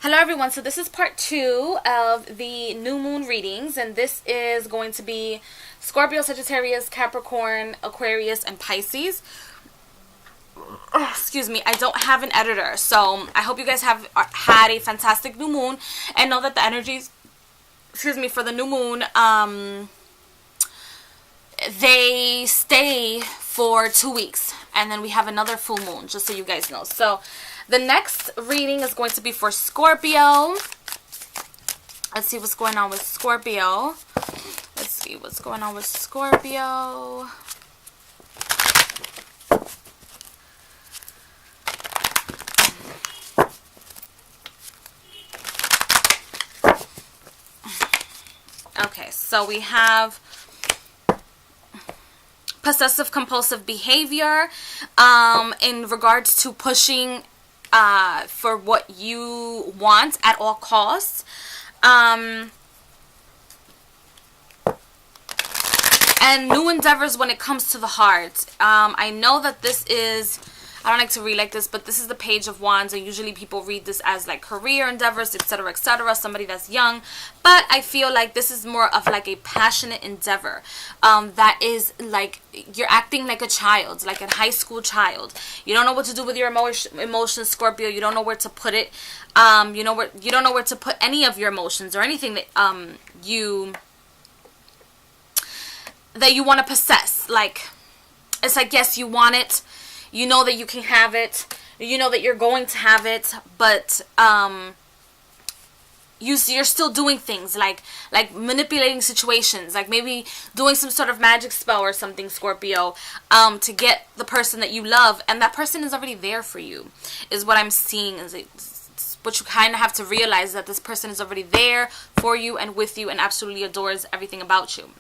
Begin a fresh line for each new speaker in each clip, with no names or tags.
Hello everyone, so this is part 2 of the new moon readings, and this is going to be Scorpio, Sagittarius, Capricorn, Aquarius, and Pisces. Oh, excuse me, I don't have an editor, so I hope you guys have had a fantastic new moon, and know that the energies, for the new moon, they stay for 2 weeks, and then we have another full moon, just so you guys know. So the next reading is going to be for Scorpio. Let's see what's going on with Scorpio. Okay, so we have possessive compulsive behavior in regards to pushing for what you want at all costs. And new endeavors when it comes to the heart. I know that this is, I don't like to read like this, but this is the Page of Wands, and usually people read this as like career endeavors, etc., etc., somebody that's young, but I feel like this is more of like a passionate endeavor that is like you're acting like a child, like a high school child. You don't know what to do with your emotions, Scorpio. You don't know where to put it. You don't know where to put any of your emotions or anything that you want to possess. Like, it's like, yes, you want it. You know that you can have it. You know that you're going to have it, but you're still doing things like manipulating situations, like maybe doing some sort of magic spell or something, Scorpio, to get the person that you love, and that person is already there for you, is what I'm seeing. But you kind of have to realize that this person is already there for you and with you and absolutely adores everything about you.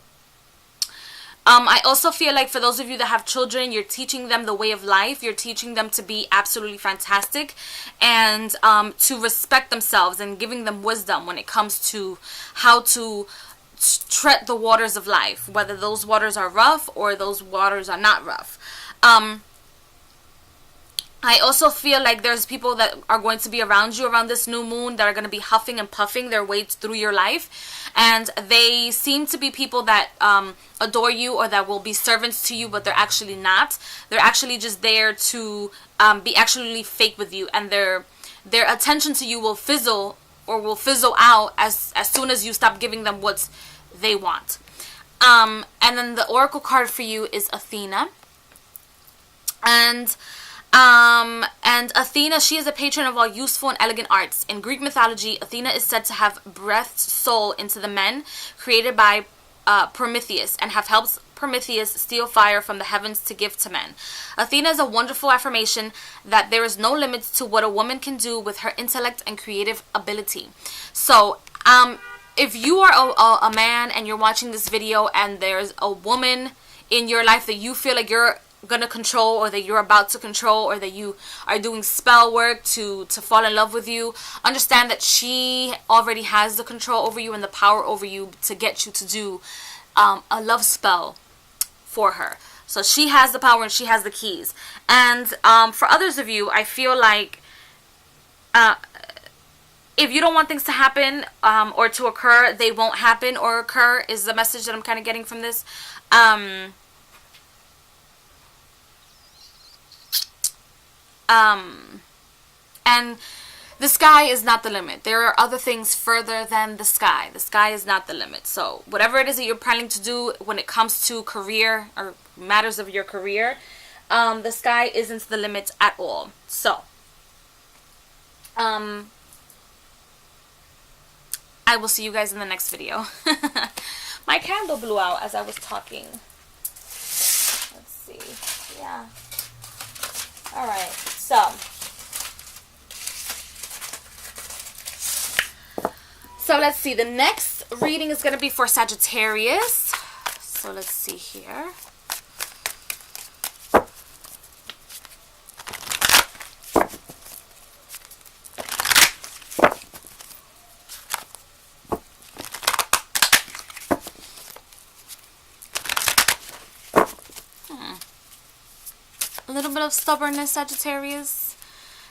I also feel like for those of you that have children, you're teaching them the way of life. You're teaching them to be absolutely fantastic and to respect themselves, and giving them wisdom when it comes to how to tread the waters of life, whether those waters are rough or those waters are not rough. I also feel like there's people that are going to be around you around this new moon that are going to be huffing and puffing their way through your life. And they seem to be people that adore you or that will be servants to you, but they're actually not. They're actually just there to be actually fake with you. And their attention to you will fizzle out as soon as you stop giving them what they want. And then the oracle card for you is Athena. And Athena, she is a patron of all useful and elegant arts. In Greek mythology, Athena is said to have breathed soul into the men created by Prometheus, and have helped Prometheus steal fire from the heavens to give to men. Athena is a wonderful affirmation that there is no limit to what a woman can do with her intellect and creative ability. So, if you are a man and you're watching this video and there's a woman in your life that you feel like you're gonna control, or that you're about to control, or that you are doing spell work to fall in love with you, understand that she already has the control over you and the power over you to get you to do a love spell for her. So she has the power and she has the keys. And for others of you, I feel like if you don't want things to happen or to occur, they won't happen or occur, is the message that I'm kind of getting from this. And the sky is not the limit. There are other things further than the sky. The sky is not the limit. So whatever it is that you're planning to do when it comes to career or matters of your career, the sky isn't the limit at all. So, I will see you guys in the next video. My candle blew out as I was talking. Let's see. Yeah. Alright, so let's see. The next reading is going to be for Sagittarius. So let's see here. A little bit of stubbornness, Sagittarius.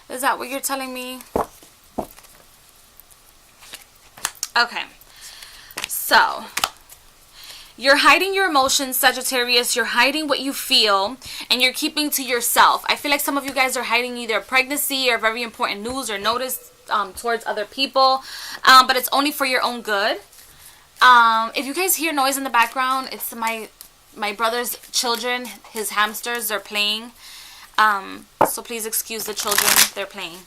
Is that what you're telling me? Okay. So, you're hiding your emotions, Sagittarius. You're hiding what you feel, and you're keeping to yourself. I feel like some of you guys are hiding either pregnancy or very important news or notice towards other people, but it's only for your own good. If you guys hear noise in the background, it's my brother's children, his hamsters, they're playing. So please excuse the children, they're playing.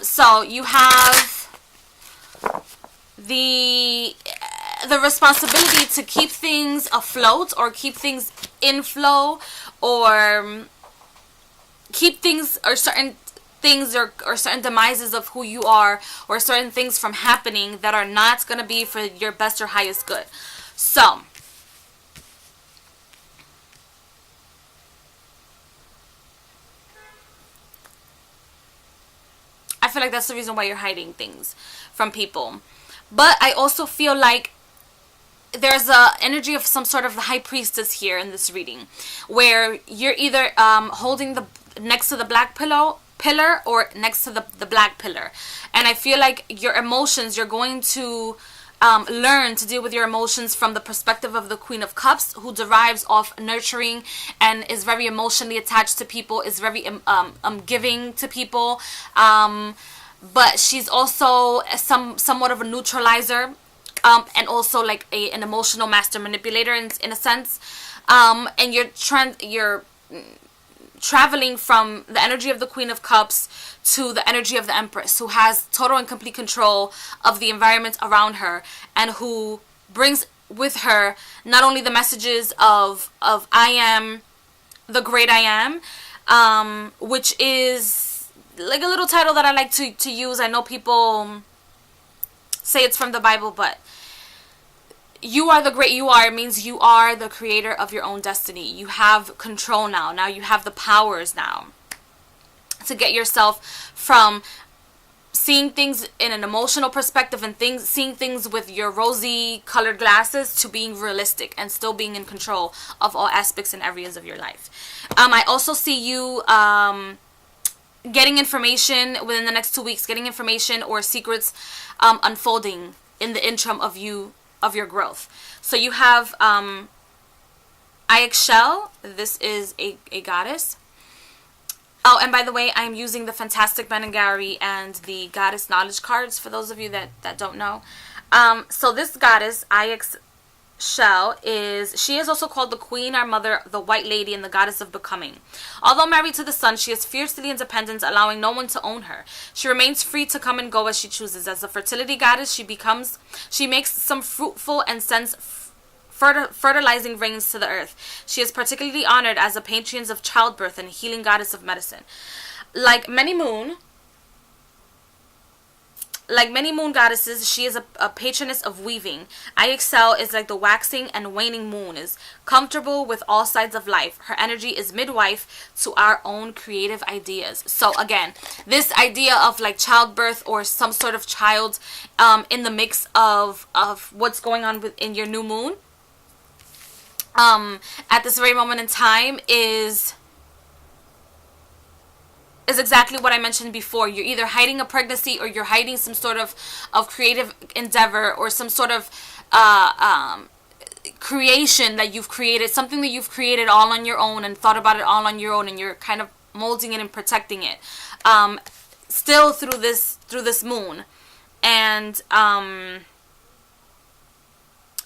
So you have the responsibility to keep things afloat, or keep things in flow, or keep things, or certain things, or certain demises of who you are, or certain things from happening that are not going to be for your best or highest good. So I feel like that's the reason why you're hiding things from people. But I also feel like there's a energy of some sort of the high priestess here in this reading, where you're either holding the next to the black pillar or next to the black pillar. And I feel like your emotions, you're going to learn to deal with your emotions from the perspective of the Queen of Cups, who derives off nurturing and is very emotionally attached to people, is very giving to people, but she's also somewhat of a neutralizer, and also like an emotional master manipulator in a sense. And you're traveling from the energy of the Queen of Cups to the energy of the Empress, who has total and complete control of the environment around her, and who brings with her not only the messages of I am the great I am, which is like a little title that I like to use. I know people say it's from the Bible, but you are the great you are. It means you are the creator of your own destiny. You have control now. Now you have the powers now to get yourself from seeing things in an emotional perspective and seeing things with your rosy colored glasses to being realistic and still being in control of all aspects and areas of your life. I also see you getting information within the next 2 weeks, getting information or secrets unfolding in the interim of your growth. So you have Ixchel. This is a goddess. Oh, and by the way, I'm using the Fantastic Ben and Gary and the Goddess Knowledge cards for those of you that don't know. So this goddess, Ixchel, she is also called the Queen, our Mother, the White Lady, and the Goddess of Becoming. Although married to the Sun, she is fiercely independent, allowing no one to own her. She remains free to come and go as she chooses. As a fertility goddess, she makes some fruitful and sends fertilizing rains to the earth. She is particularly honored as a patron of childbirth and healing goddess of medicine. Like many moon goddesses, she is a patroness of weaving. Ixchel is like the waxing and waning moon, is comfortable with all sides of life. Her energy is midwife to our own creative ideas. So again, this idea of like childbirth or some sort of child in the mix of what's going on in your new moon at this very moment in time is exactly what I mentioned before. You're either hiding a pregnancy, or you're hiding some sort of creative endeavor, or some sort of creation that you've created, something that you've created all on your own and thought about it all on your own, and you're kind of molding it and protecting it still through this moon, and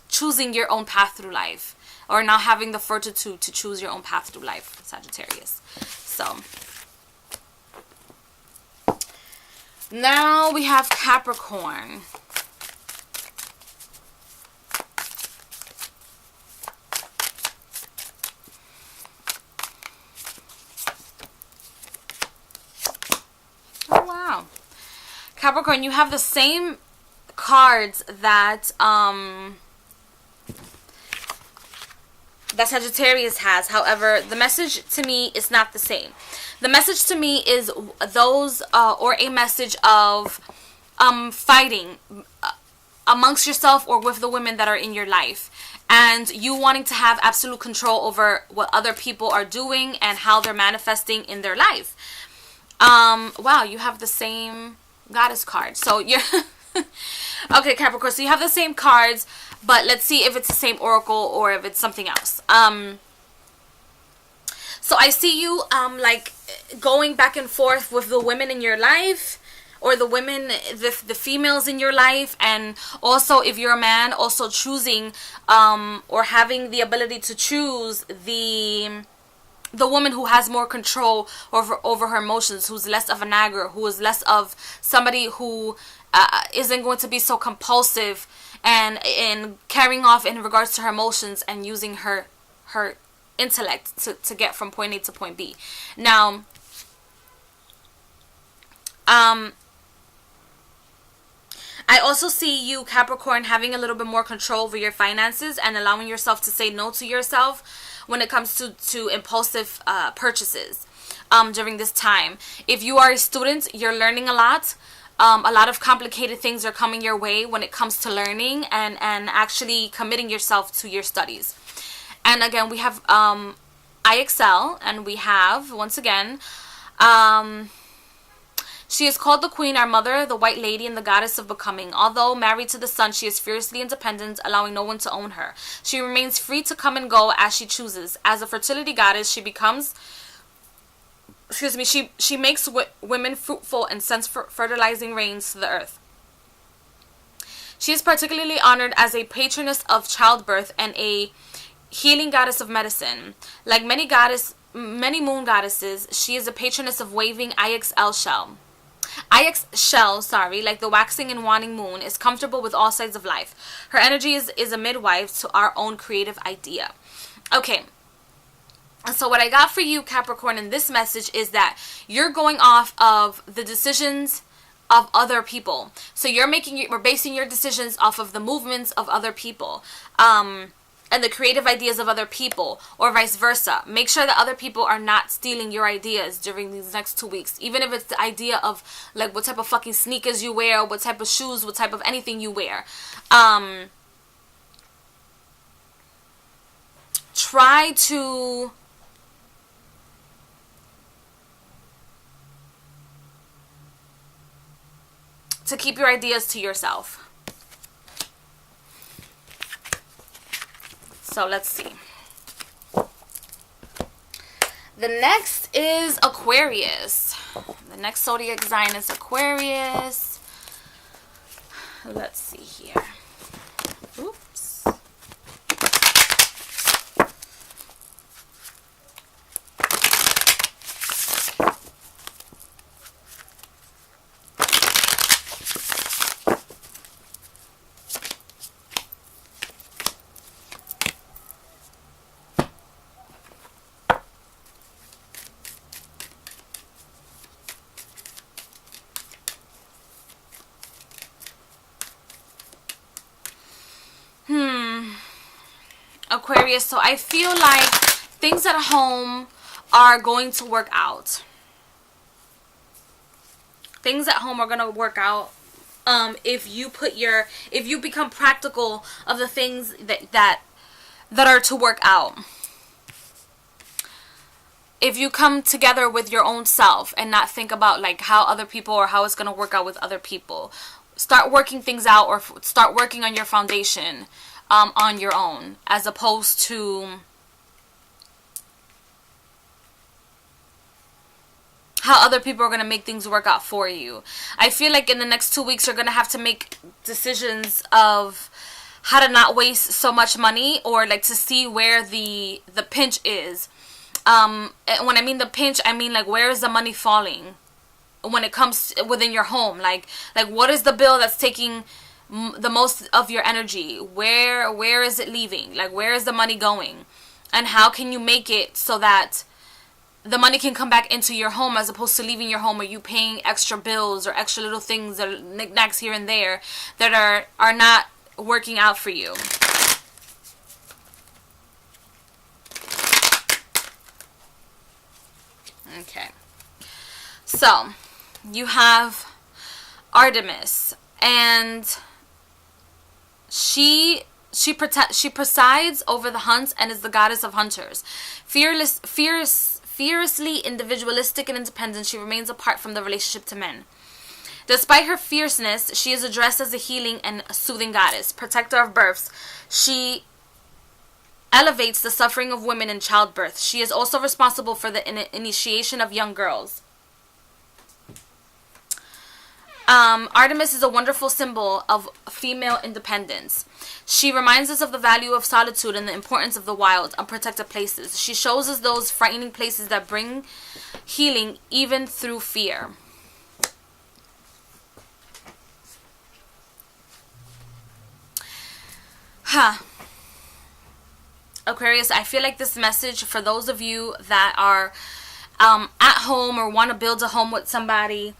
choosing your own path through life, or not having the fortitude to choose your own path through life, Sagittarius. So now we have Capricorn. Oh wow. Capricorn, you have the same cards that Sagittarius has. However, the message to me is not the same. The message to me is or a message of fighting amongst yourself or with the women that are in your life, and you wanting to have absolute control over what other people are doing and how they're manifesting in their life. Wow, you have the same goddess card. So you're Okay, Capricorn, so you have the same cards, but let's see if it's the same oracle or if it's something else. So I see you like going back and forth with the women in your life, or the women, the females in your life, and also if you're a man, also choosing or having the ability to choose the woman who has more control over her emotions, who's less of a nagger, who is less of somebody who isn't going to be so compulsive and in carrying off in regards to her emotions, and using her intellect to get from point A to point B. Now, I also see you, Capricorn, having a little bit more control over your finances and allowing yourself to say no to yourself when it comes to impulsive purchases during this time. If you are a student, you're learning a lot. A lot of complicated things are coming your way when it comes to learning and actually committing yourself to your studies. And again, we have IXL, and we have, once again, she is called the Queen, our mother, the White Lady, and the Goddess of Becoming. Although married to the sun, she is fiercely independent, allowing no one to own her. She remains free to come and go as she chooses. As a fertility goddess, she becomes, she makes women fruitful and sends fertilizing rains to the earth. She is particularly honored as a patroness of childbirth and a healing goddess of medicine. Like many moon goddesses, she is a patroness of waving IXL shell. Like the waxing and waning moon, is comfortable with all sides of life. Her energy is a midwife to our own creative idea. Okay, so what I got for you, Capricorn, in this message is that you're going off of the decisions of other people. So you're basing your decisions off of the movements of other people. And the creative ideas of other people, or vice versa. Make sure that other people are not stealing your ideas during these next 2 weeks. Even if it's the idea of like what type of fucking sneakers you wear, what type of shoes, what type of anything you wear. Try to keep your ideas to yourself. So let's see. The next is Aquarius. The next zodiac sign is Aquarius. Let's see here. Oops. Aquarius, so I feel like things at home are going to work out. Things at home are going to work out if you become practical of the things that are to work out. If you come together with your own self and not think about like how other people or how it's going to work out with other people. Start working things out, or start working on your foundation on your own, as opposed to how other people are going to make things work out for you. I feel like in the next 2 weeks you're going to have to make decisions of how to not waste so much money, or like to see where the pinch is. And when I mean the pinch, I mean like where is the money falling when it comes within your home. Like what is the bill that's taking the most of your energy? Where is it leaving? Like where is the money going? And how can you make it so that the money can come back into your home, as opposed to leaving your home, or you paying extra bills or extra little things that are knickknacks here and there that are not working out for you. Okay, so you have Artemis, and she presides over the hunts and is the goddess of hunters. Fiercely individualistic and independent, she remains apart from the relationship to men. Despite her fierceness, she is addressed as a healing and soothing goddess, protector of births. She elevates the suffering of women in childbirth. She is also responsible for the initiation of young girls. Artemis is a wonderful symbol of female independence. She reminds us of the value of solitude and the importance of the wild, unprotected places. She shows us those frightening places that bring healing even through fear. Aquarius, I feel like this message for those of you that are at home or want to build a home with somebody,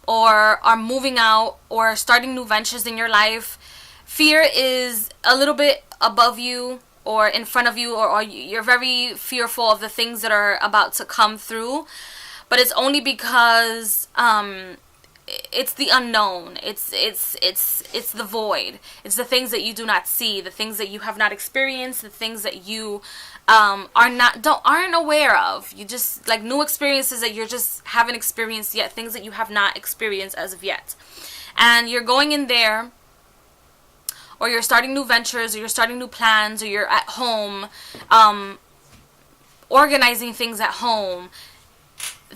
or are moving out or starting new ventures in your life, fear is a little bit above you or in front of you, or you're very fearful of the things that are about to come through. But it's only because it's the unknown. It's the void. It's the things that you do not see, the things that you have not experienced, the things that you aren't aware of. You just, like, new experiences that you just haven't experienced yet, things that you have not experienced as of yet. And you're going in there, or you're starting new ventures, or you're starting new plans, or you're at home organizing things at home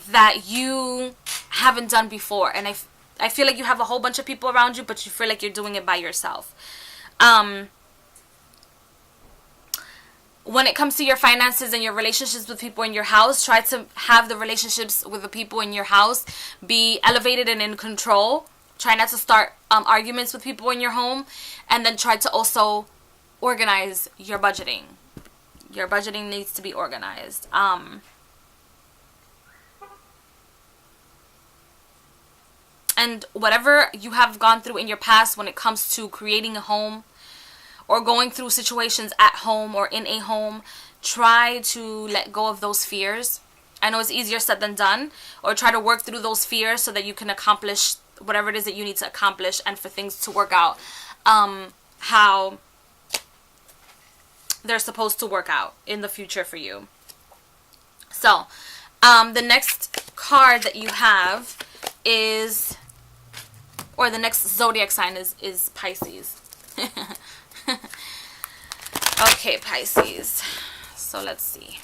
that you haven't done before. And I feel like you have a whole bunch of people around you, but you feel like you're doing it by yourself. When it comes to your finances and your relationships with people in your house, try to have the relationships with the people in your house be elevated and in control. Try not to start arguments with people in your home. And then try to also organize your budgeting. Your budgeting needs to be organized. And whatever you have gone through in your past when it comes to creating a home, or going through situations at home or in a home, try to let go of those fears. I know it's easier said than done. Or try to work through those fears so that you can accomplish whatever it is that you need to accomplish, and for things to work out how they're supposed to work out in the future for you. So, the next card that you have is, or the next zodiac sign is Pisces. Okay, Pisces. So let's see.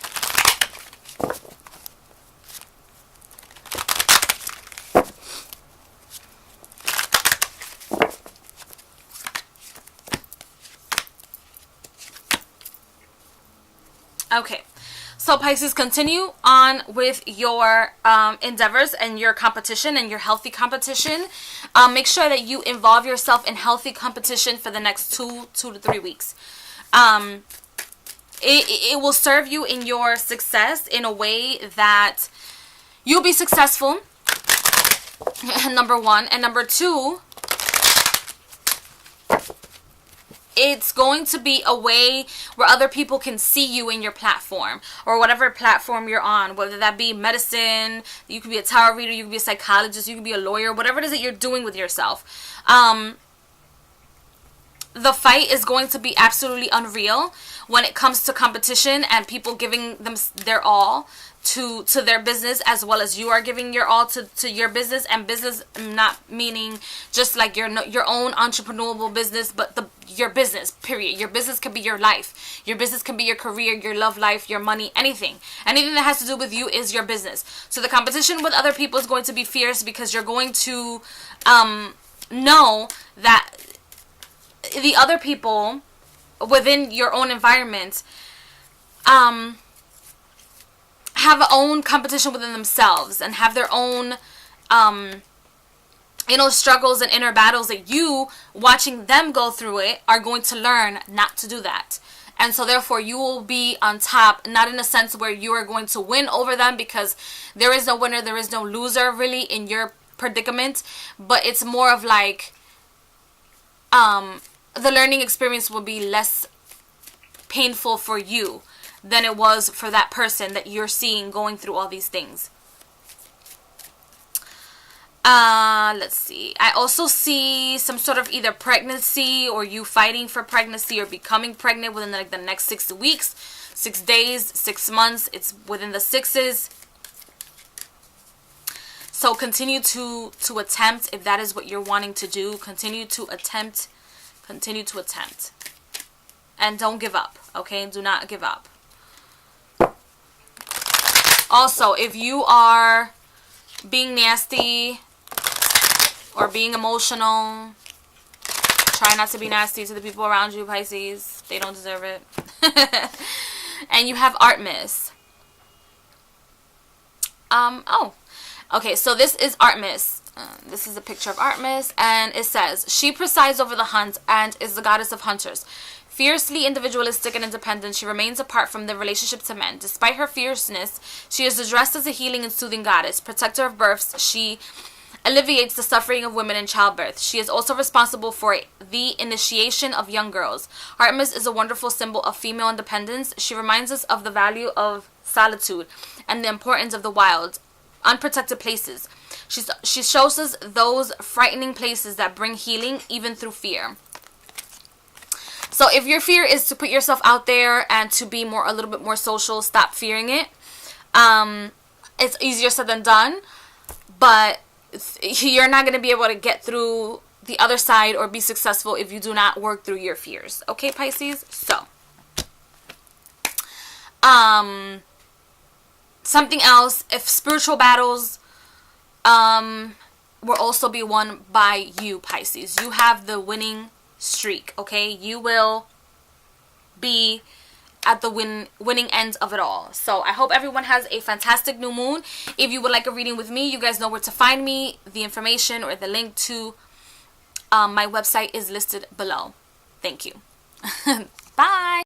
Okay, so Pisces, continue on with your endeavors and your competition and your healthy competition. Make sure that you involve yourself in healthy competition for the next 2 to 3 weeks. It will serve you in your success in a way that you'll be successful, number one. And number two, it's going to be a way where other people can see you in your platform, or whatever platform you're on, whether that be medicine, you could be a tarot reader, you could be a psychologist, you could be a lawyer, whatever it is that you're doing with yourself. The fight is going to be absolutely unreal when it comes to competition and people giving them their all to their business, as well as you are giving your all to your business. And business not meaning just like your own entrepreneurial business, but your business, period. Your business can be your life. Your business can be your career, your love life, your money, anything. Anything that has to do with you is your business. So the competition with other people is going to be fierce, because you're going to know that the other people within your own environment have own competition within themselves and have their own struggles and inner battles that you, watching them go through it, are going to learn not to do that. And so therefore you will be on top, not in a sense where you are going to win over them, because there is no winner, there is no loser really in your predicament, but it's more of like the learning experience will be less painful for you than it was for that person that you're seeing going through all these things. Let's see. I also see some sort of either pregnancy, or you fighting for pregnancy, or becoming pregnant within like the next 6 weeks, 6 days, 6 months. It's within the sixes. So continue to attempt, if that is what you're wanting to do. Continue to attempt. Continue to attempt. And don't give up, okay? Do not give up. Also, if you are being nasty or being emotional, try not to be nasty to the people around you, Pisces. They don't deserve it. And you have Artemis. Oh. Okay, so this is Artemis. This is a picture of Artemis, and it says, she presides over the hunt and is the goddess of hunters. Fiercely individualistic and independent, she remains apart from the relationship to men. Despite her fierceness, she is addressed as a healing and soothing goddess. Protector of births, she alleviates the suffering of women in childbirth. She is also responsible for the initiation of young girls. Artemis is a wonderful symbol of female independence. She reminds us of the value of solitude and the importance of the wild, unprotected places. She shows us those frightening places that bring healing even through fear. So if your fear is to put yourself out there and to be a little bit more social, stop fearing it. It's easier said than done, but you're not going to be able to get through the other side or be successful if you do not work through your fears. Okay, Pisces? So, something else, if spiritual battles will also be won by you, Pisces. You have the winning streak, okay? You will be at the winning end of it all. So I hope everyone has a fantastic new moon. If you would like a reading with me, you guys know where to find me. The information or the link to my website is listed below. Thank you. Bye.